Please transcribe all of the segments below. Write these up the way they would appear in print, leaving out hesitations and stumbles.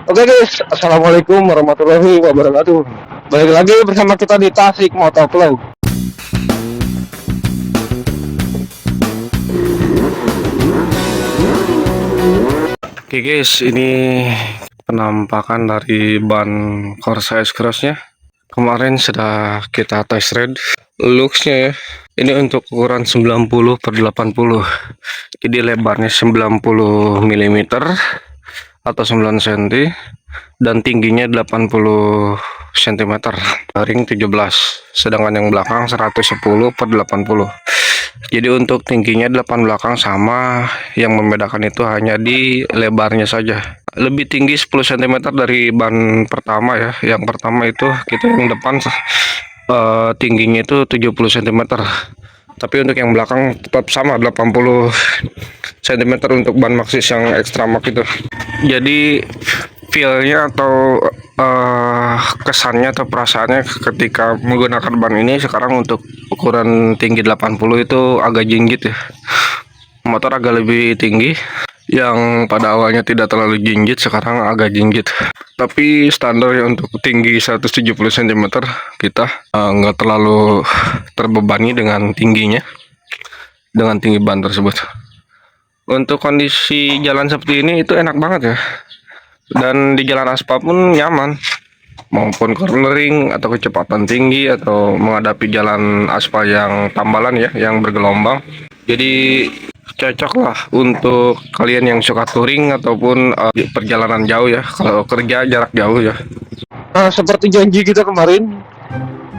Oke guys, assalamualaikum warahmatullahi wabarakatuh. Balik lagi bersama kita di Tasik Motovlog. Oke guys, ini penampakan dari ban Corsa S-Cross-nya. Kemarin sudah kita test ride looks-nya ya. Ini untuk ukuran 90 per 80. Jadi lebarnya 90 mm atau 9 cm dan tingginya 80 cm, ring 17, sedangkan yang belakang 110 per 80. Jadi untuk tingginya 8 belakang sama, yang membedakan itu hanya di lebarnya saja. Lebih tinggi 10 cm dari ban pertama ya. Yang pertama itu kita yang depan tingginya itu 70 cm. Tapi untuk yang belakang tetap sama 80 cm untuk ban Maxxis yang Extra Max itu. Jadi feel-nya atau kesannya atau perasaannya ketika menggunakan ban ini sekarang untuk ukuran tinggi 80 itu agak jinjit ya. Motor agak lebih tinggi, yang pada awalnya tidak terlalu jinjit sekarang agak jinjit. Tapi standar ya untuk tinggi 170 cm kita nggak terlalu terbebani dengan tingginya, dengan tinggi ban tersebut. Untuk kondisi jalan seperti ini itu enak banget ya, dan di jalan aspal pun nyaman, maupun cornering atau kecepatan tinggi atau menghadapi jalan aspal yang tambalan ya, yang bergelombang. Jadi cocok lah untuk kalian yang suka touring ataupun perjalanan jauh ya, kalau kerja jarak jauh ya. Nah, seperti janji kita kemarin,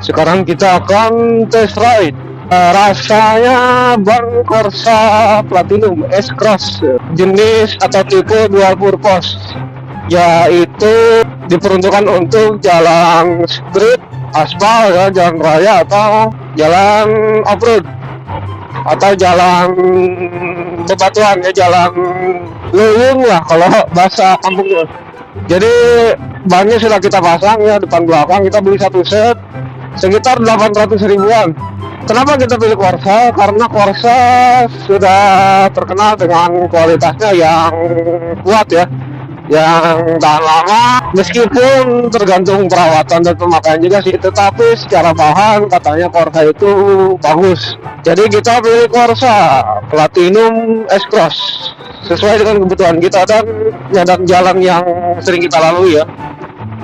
sekarang kita akan test ride. Rasanya ban Corsa Platinum S-Cross jenis atau tipe dual purpose, yaitu diperuntukkan untuk jalan street, aspal ya, jalan raya atau jalan off-road atau jalan bebatuan ya, jalan luyung lah kalau bahasa kampung. Jadi bannya sudah kita pasang ya, depan belakang kita beli satu set sekitar 800 ribuan. Kenapa kita pilih Corsa? Karena Corsa sudah terkenal dengan kualitasnya yang kuat ya, yang tahan lama, meskipun tergantung perawatan dan pemakaian juga sih, tetapi secara bahan katanya Corsa itu bagus. Jadi kita pilih Corsa Platinum S-Cross sesuai dengan kebutuhan kita dan jalan yang sering kita lalui ya.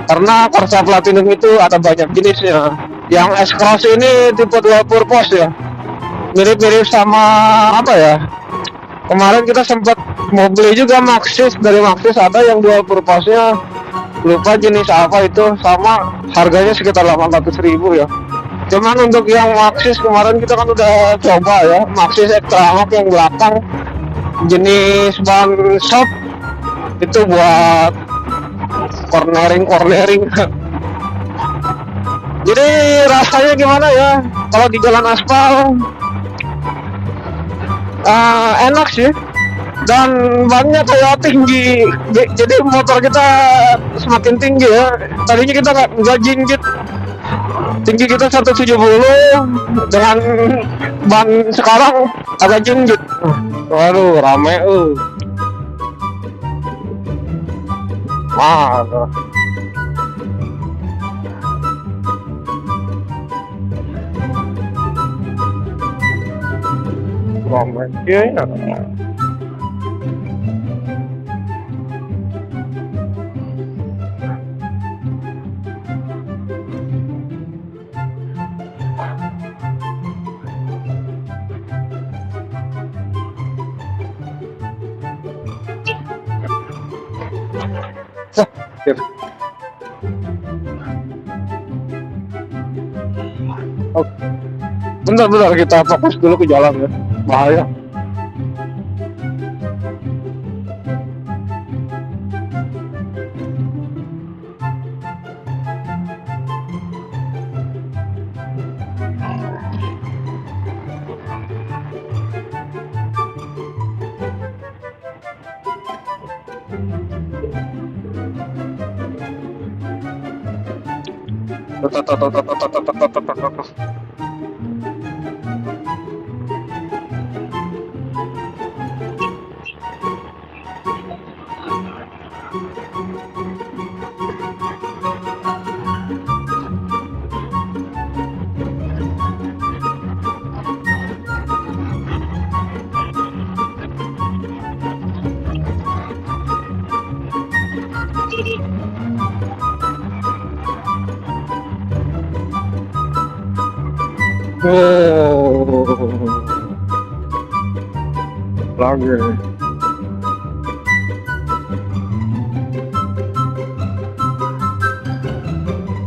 Karena Corsa Platinum itu ada banyak jenisnya. Yang S-Cross ini tipe dual purpose ya, mirip-mirip sama apa ya, kemarin kita sempat mau beli juga Maxxis, dari Maxxis ada yang dual purpose-nya, lupa jenis apa itu, sama harganya sekitar 800 ribu ya. Cuman untuk yang Maxxis kemarin kita kan udah coba ya, Maxxis Extra Max yang belakang jenis ban soft itu buat cornering. Jadi rasanya gimana ya kalau di jalan aspal? Enak sih, dan bannya kayak tinggi, jadi motor kita semakin tinggi ya. Tadinya kita nggak jinjit, tinggi kita 170, dengan ban sekarang agak jinjit. Waduh, rame mah. Rame ya. Oh, bentar kita fokus dulu ke jalan ya, bahaya. Oh, lagi.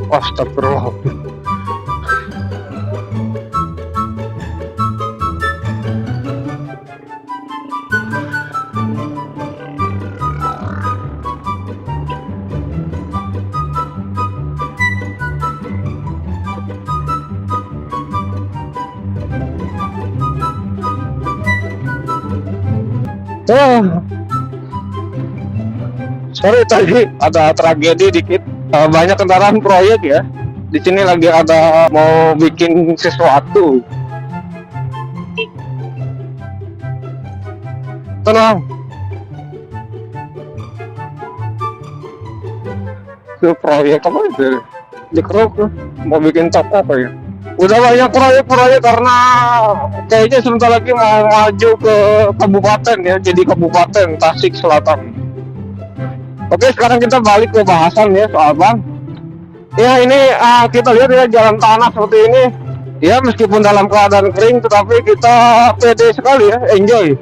Astagfirullah. Oh, sorry tadi ada tragedi dikit. Banyak kendaraan proyek ya. Di sini lagi ada mau bikin sesuatu. Tenang. Itu proyek apa itu? Dikeruk tuh. Mau bikin toko apa ya? Udah banyak proyek-proyek karena kayaknya sebentar lagi mau maju ke kabupaten ya, jadi Kabupaten Tasik Selatan. Oke, sekarang kita balik ke bahasan ya soal ban. Ya ini kita lihat ya jalan tanah seperti ini. Ya meskipun dalam keadaan kering, tetapi kita pede sekali ya, enjoy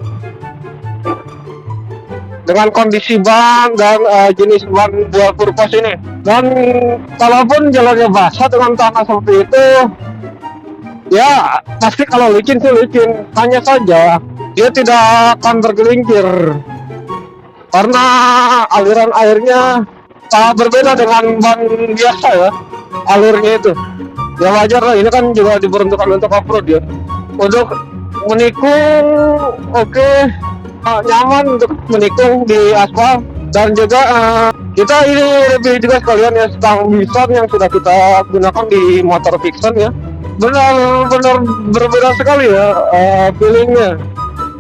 dengan kondisi ban dan jenis ban dual purpose ini. Dan kalaupun jalannya basah dengan tanah seperti itu, ya pasti kalau licin sih licin. Hanya saja dia tidak akan tergelincir karena aliran airnya berbeda dengan ban biasa ya, alurnya itu. Ya wajar lah, ini kan juga diperuntukkan untuk off-road ya. Untuk menikung, oke, nyaman untuk menikung di aspal. Dan juga kita ini lebih juga sekalian ya, stang bison yang sudah kita gunakan di motor Vixen ya, benar-benar berbeda sekali ya feelingnya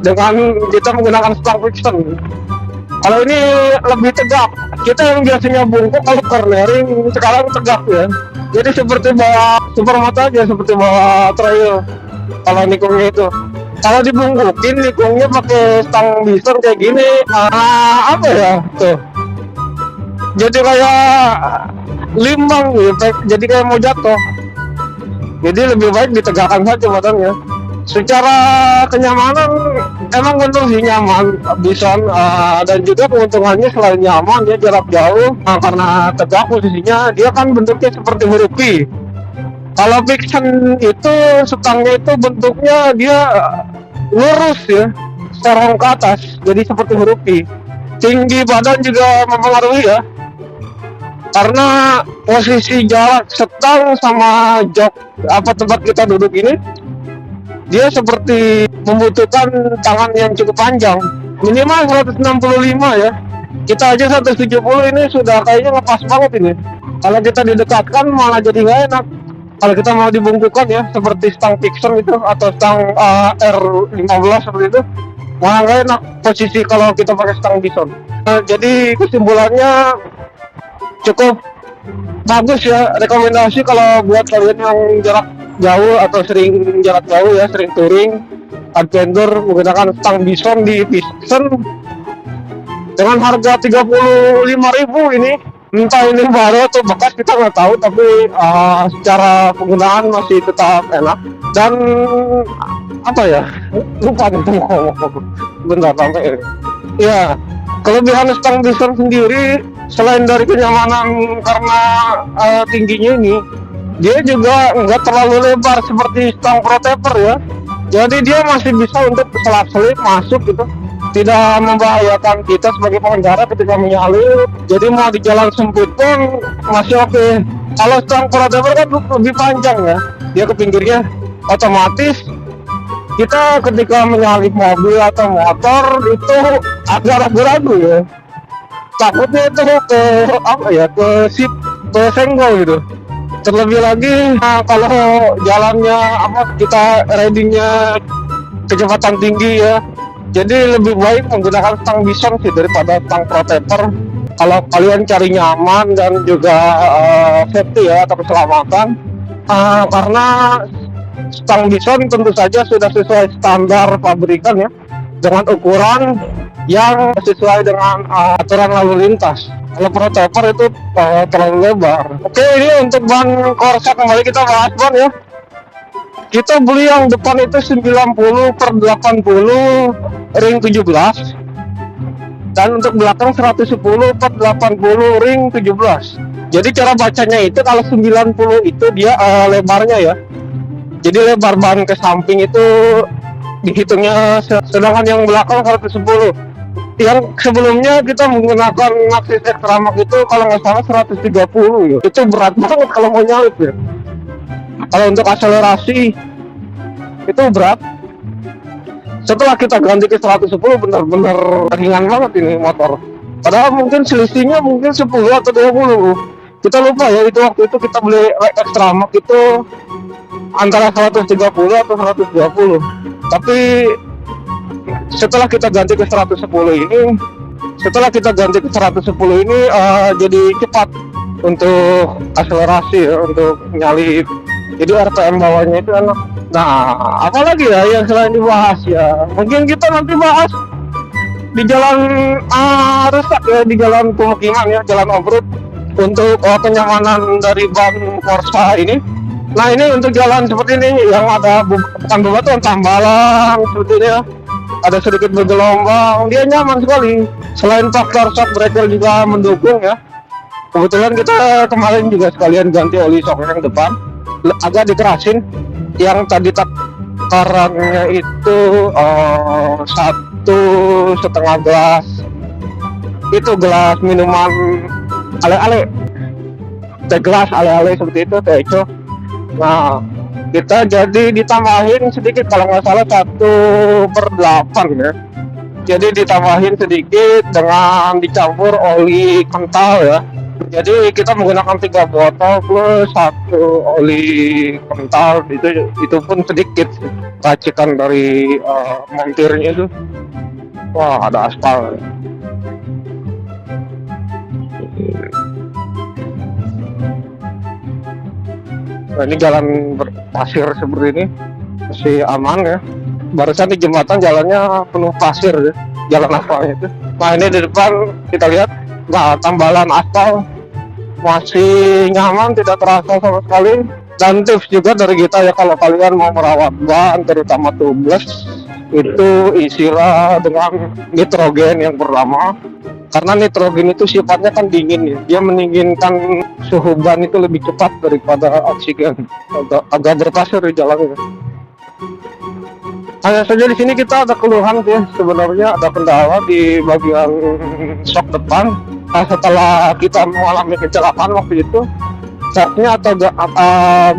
dengan kita menggunakan stang Vixen. Kalau ini lebih tegak, kita yang biasanya bungkuk kalau cornering sekarang tegak ya. Jadi seperti bawa supermoto aja, seperti bawa trail kalau nikungnya itu. Kalau dibungkukin nikungnya pakai stang bison kayak gini, apa ya tuh? Jadi kayak limbang gitu, jadi kayak mau jatuh. Jadi lebih baik ditegakkan saja badannya. Secara kenyamanan emang betul sih nyaman Bison, dan juga keuntungannya selain nyaman dia jarak jauh karena tegak posisinya, dia kan bentuknya seperti huruf P. Kalau Vixen itu stangnya itu bentuknya dia lurus ya, serong ke atas, jadi seperti huruf P. Tinggi badan juga mempengaruhi ya, karena posisi jarak stang sama jok apa tempat kita duduk ini, dia seperti membutuhkan tangan yang cukup panjang, minimal 165 ya. Kita aja 170 ini sudah kayaknya ngepas banget ini. Kalau kita didekatkan malah jadi nggak enak. Kalau kita mau dibungkukan ya, seperti stang Vixen itu atau stang R15 seperti itu, malah nggak enak posisi kalau kita pakai stang Bison. Jadi kesimpulannya cukup bagus ya, rekomendasi kalau buat kalian yang jarak jauh atau sering jarak jauh ya, sering touring adventure menggunakan stang Bison di Vixen dengan harga 35.000 ini. Entah ini baru atau bekas kita nggak tahu, tapi secara penggunaan masih tetap enak. Dan apa ya, lupa nih ngomong bentar sampai ya. Kelebihan stang Bison sendiri selain dari kenyamanan karena tingginya ini, dia juga nggak terlalu lebar seperti stang Protaper ya. Jadi dia masih bisa untuk selap-selip masuk gitu, tidak membahayakan kita sebagai pengendara ketika menyalip. Jadi mau di jalan sempit pun masih oke. Kalau stang Protaper kan lebih panjang ya, dia ke pinggirnya, otomatis kita ketika menyalip mobil atau motor itu agak ragu-ragu ya, takutnya itu ke apa ya, ke senggol gitu. Terlebih lagi kalau jalannya kita ridingnya kecepatan tinggi ya, jadi lebih baik menggunakan stang Bison sih daripada stang Protaper kalau kalian cari nyaman dan juga safety ya atau keselamatan. Karena stang Bison tentu saja sudah sesuai standar pabrikan ya, dengan ukuran yang sesuai dengan aturan lalu lintas. Kalau prototiper itu terlalu lebar. Oke, ini untuk ban Corsa kembali kita bahas ban ya. Kita beli yang depan itu 90/80 ring 17, dan untuk belakang 110/80 ring 17. Jadi cara bacanya itu kalau 90 itu dia lebarnya ya. Jadi lebar ban ke samping itu dihitungnya, sedangkan yang belakang 110. Yang sebelumnya kita menggunakan Maxxis Xtramak itu kalau nggak salah 130 ya. Itu berat banget kalau mau nyalip ya. Kalau untuk akselerasi itu berat. Setelah kita ganti ke 110 benar-benar ringan banget ini motor. Padahal mungkin selisihnya mungkin 10 atau 20. Kita lupa ya, itu waktu itu kita beli Xtramak itu antara 130 atau 120. Tapi setelah kita ganti ke 110 ini, jadi cepat untuk akselerasi ya, untuk nyalip. Jadi RPM bawahnya itu enak. Nah, apalagi ya yang selain dibahas ya, mungkin kita nanti bahas di jalan rusak ya, di jalan pemukiman ya, jalan off-road, untuk kenyamanan dari ban Corsa ini. Nah, ini untuk jalan seperti ini yang ada bukan bebatuan, tambalan seperti ini ya, ada sedikit bergelombang, dia nyaman sekali. Selain faktor shock breaker juga mendukung ya. Kebetulan kita kemarin juga sekalian ganti oli shock yang depan, agak dikerasin. Yang tadi takarannya itu 1,5 gelas, itu gelas minuman ale-ale, teh gelas ale-ale seperti itu, teh itu. Nah, kita jadi ditambahin sedikit, kalau nggak salah 1/8 ya. Jadi ditambahin sedikit dengan dicampur oli kental ya. Jadi kita menggunakan 3 botol plus 1 oli kental, itu pun sedikit racikan dari montirnya itu. Wah, ada aspal. Nah, ini jalan pasir seperti ini masih aman ya. Barusan di jembatan jalannya penuh pasir ya, jalan aspalnya itu. Nah, ini di depan kita lihat tambalan aspal, masih nyaman, tidak terasa sama sekali. Dan tips juga dari kita ya, kalau kalian mau merawat ban terutama tubles, itu isilah dengan nitrogen yang pertama, karena nitrogen itu sifatnya kan dingin ya, dia mendinginkan suhu ban itu lebih cepat daripada oksigen. Agak berpasir di jalannya. Hanya saja di sini kita ada keluhan ya, sebenarnya ada kendala di bagian shock depan. Nah, setelah kita mengalami kecelakaan waktu itu, shocknya atau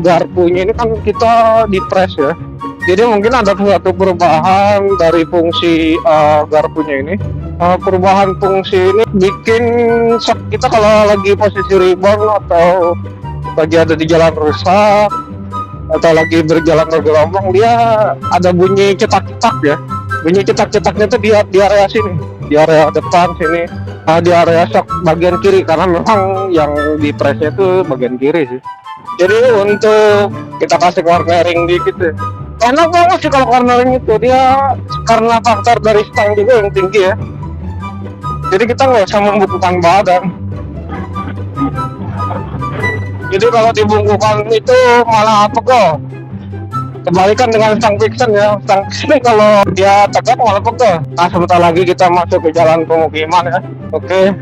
garpunya ini kan kita dipres ya. Jadi mungkin ada suatu perubahan dari fungsi garpunya ini. Perubahan fungsi ini bikin shock kita kalau lagi posisi rebound atau lagi ada di jalan rusak atau lagi berjalan bergelombang, dia ada bunyi cetak-cetak ya. Bunyi cetak-cetaknya itu di area sini, di area depan sini, di area shock bagian kiri, karena memang yang di presnya itu bagian kiri sih. Jadi untuk kita kasih cornering dikit ya. Enak banget sih kalau cornering itu, dia karena faktor dari stang juga yang tinggi ya. Jadi kita nggak usah membungkukkan badan. Jadi kalau dibungkukkan itu malah pegel. Kebalikan dengan stang fiction ya, stang fiction kalau dia tegak malah pegel. Nah, sebentar lagi kita masuk ke jalan pemukiman ya. Oke.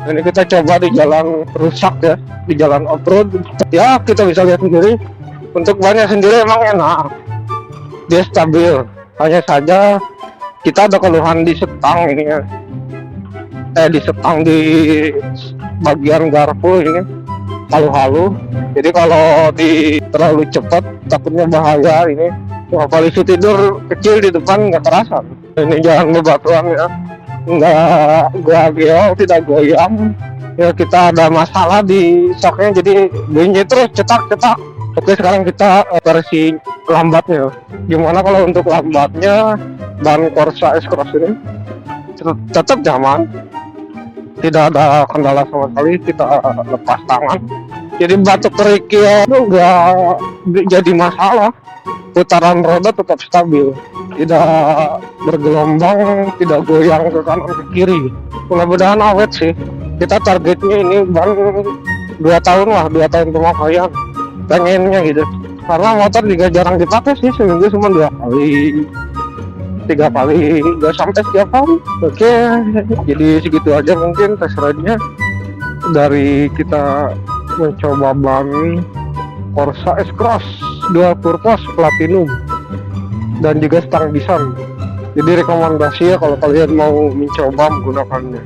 Ini kita coba di jalan rusak ya, di jalan off-road. Ya, kita bisa lihat sendiri. Untuk bannya sendiri emang enak, dia stabil. Hanya saja kita ada keluhan di setang ini ya. Di setang di bagian garpu ini halu-halu. Jadi kalau terlalu cepat takutnya bahaya ini. Wah, polisi tidur kecil di depan nggak terasa. Ini jalan bebatuan ya, nggak tidak goyang. Ya, kita ada masalah di shocknya, jadi bunyi terus cetak-cetak. Oke, sekarang kita versi lambatnya. Gimana kalau untuk lambatnya ban Corsa S-Cross ini? Tetap nyaman, tidak ada kendala sama sekali. Kita lepas tangan, jadi batuk kerikil itu nggak jadi masalah. putaran roda tetap stabil, tidak bergelombang, tidak goyang ke kanan ke kiri. Mudah-mudahan awet sih. Kita targetnya ini ban 2 tahun lah, 2 tahun pemakaian, pengennya gitu. Karena motor juga jarang dipakai sih, seminggu cuma 2 kali, 3 kali, nggak sampai setiap hari. Oke, jadi segitu aja mungkin tes ride-nya dari kita mencoba ban Corsa S-Cross dual purpose platinum dan juga stang design. Jadi rekomendasi ya kalau kalian mau mencoba menggunakannya.